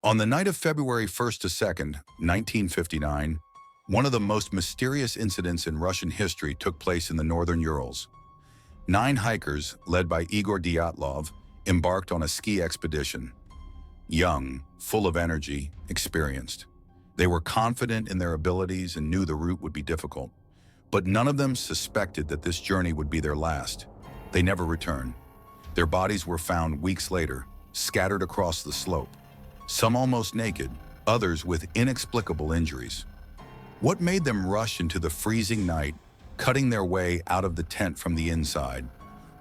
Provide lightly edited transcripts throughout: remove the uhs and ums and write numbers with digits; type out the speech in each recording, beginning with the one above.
On the night of February 1st to 2nd, 1959, one of the most mysterious incidents in Russian history took place in the northern Urals. 9 hikers, led by Igor Dyatlov, embarked on a ski expedition. Young, full of energy, experienced. They were confident in their abilities and knew the route would be difficult. But none of them suspected that this journey would be their last. They never returned. Their bodies were found weeks later, scattered across the slope. Some almost naked, others with inexplicable injuries. What made them rush into the freezing night, cutting their way out of the tent from the inside,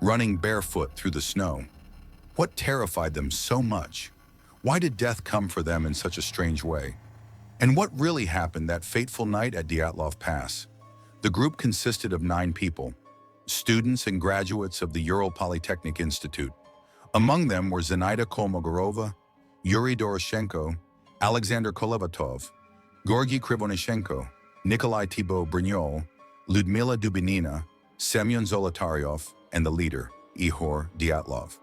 running barefoot through the snow? What terrified them so much? Why did death come for them in such a strange way? And what really happened that fateful night at Dyatlov Pass? The group consisted of 9 people, students and graduates of the Ural Polytechnic Institute. Among them were Zinaida Kolmogorova, Yuri Doroshenko, Alexander Kolevatov, Georgy Krivonishenko, Nikolai Thibault Brignol, Lyudmila Dubinina, Semyon Zolotaryov, and the leader, Ihor Dyatlov.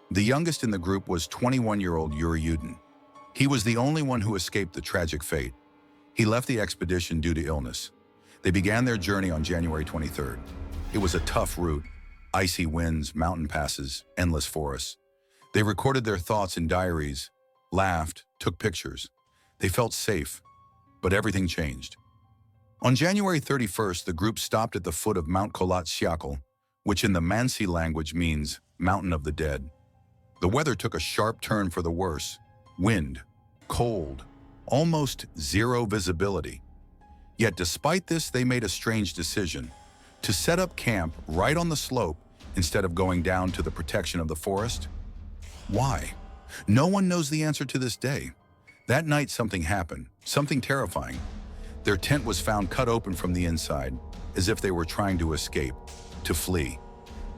The youngest in the group was 21-year-old Yuri Yudin. He was the only one who escaped the tragic fate. He left the expedition due to illness. They began their journey on January 23rd. It was a tough route, icy winds, mountain passes, endless forests. They recorded their thoughts in diaries, laughed, took pictures. They felt safe, but everything changed. On January 31st, the group stopped at the foot of Mount Kholat Syakhl, which in the Mansi language means Mountain of the Dead. The weather took a sharp turn for the worse. Wind, cold, almost zero visibility. Yet despite this, they made a strange decision to set up camp right on the slope instead of going down to the protection of the forest. Why? No one knows the answer to this day. That night something happened, something terrifying. Their tent was found cut open from the inside, as if they were trying to escape, to flee.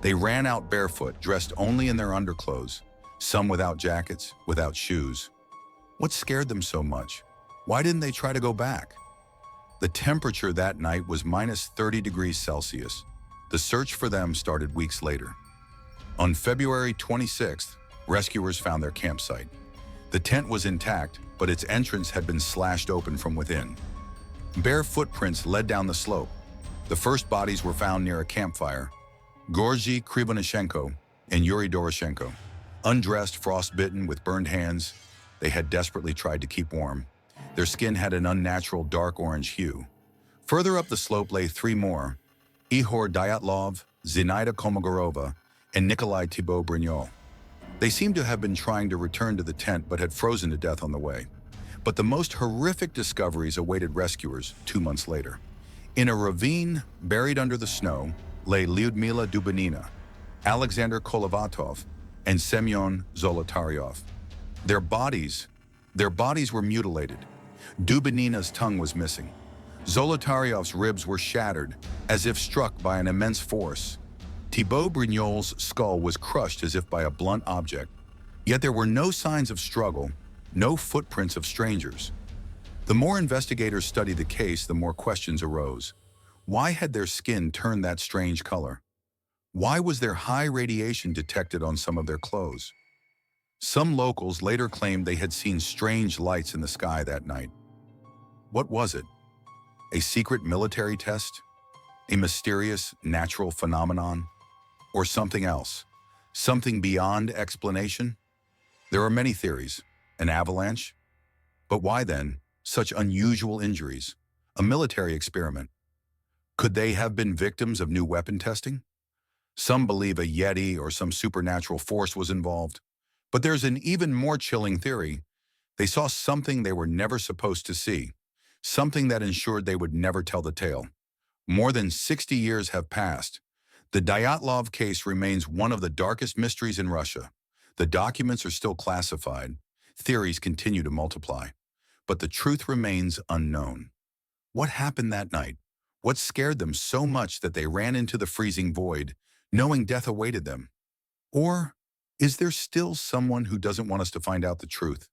They ran out barefoot, dressed only in their underclothes, some without jackets, without shoes. What scared them so much? Why didn't they try to go back? The temperature that night was minus 30 degrees Celsius. The search for them started weeks later. On February 26th, rescuers found their campsite. The tent was intact, but its entrance had been slashed open from within. Bare footprints led down the slope. The first bodies were found near a campfire. Georgy Krivonishenko and Yuri Doroshenko. Undressed, frostbitten, with burned hands, they had desperately tried to keep warm. Their skin had an unnatural dark orange hue. Further up the slope lay 3 more, Ihor Dyatlov, Zinaida Kolmogorova, and Nikolai Thibault Brignol. They seemed to have been trying to return to the tent but had frozen to death on the way. But the most horrific discoveries awaited rescuers 2 months later. In a ravine buried under the snow lay Lyudmila Dubinina, Alexander Kolevatov, and Semyon Zolotaryov. Their bodies were mutilated. Dubinina's tongue was missing. Zolotaryov's ribs were shattered, as if struck by an immense force. Thibault Brignol's skull was crushed as if by a blunt object. Yet there were no signs of struggle, no footprints of strangers. The more investigators studied the case, the more questions arose. Why had their skin turned that strange color? Why was there high radiation detected on some of their clothes? Some locals later claimed they had seen strange lights in the sky that night. What was it? A secret military test? A mysterious natural phenomenon? Or something else? Something beyond explanation? There are many theories. An avalanche? But why then such unusual injuries? A military experiment? Could they have been victims of new weapon testing? Some believe a Yeti or some supernatural force was involved. But there's an even more chilling theory. They saw something they were never supposed to see, something that ensured they would never tell the tale. More than 60 years have passed. The Dyatlov case remains one of the darkest mysteries in Russia. The documents are still classified. Theories continue to multiply. But the truth remains unknown. What happened that night? What scared them so much that they ran into the freezing void, knowing death awaited them? Or is there still someone who doesn't want us to find out the truth?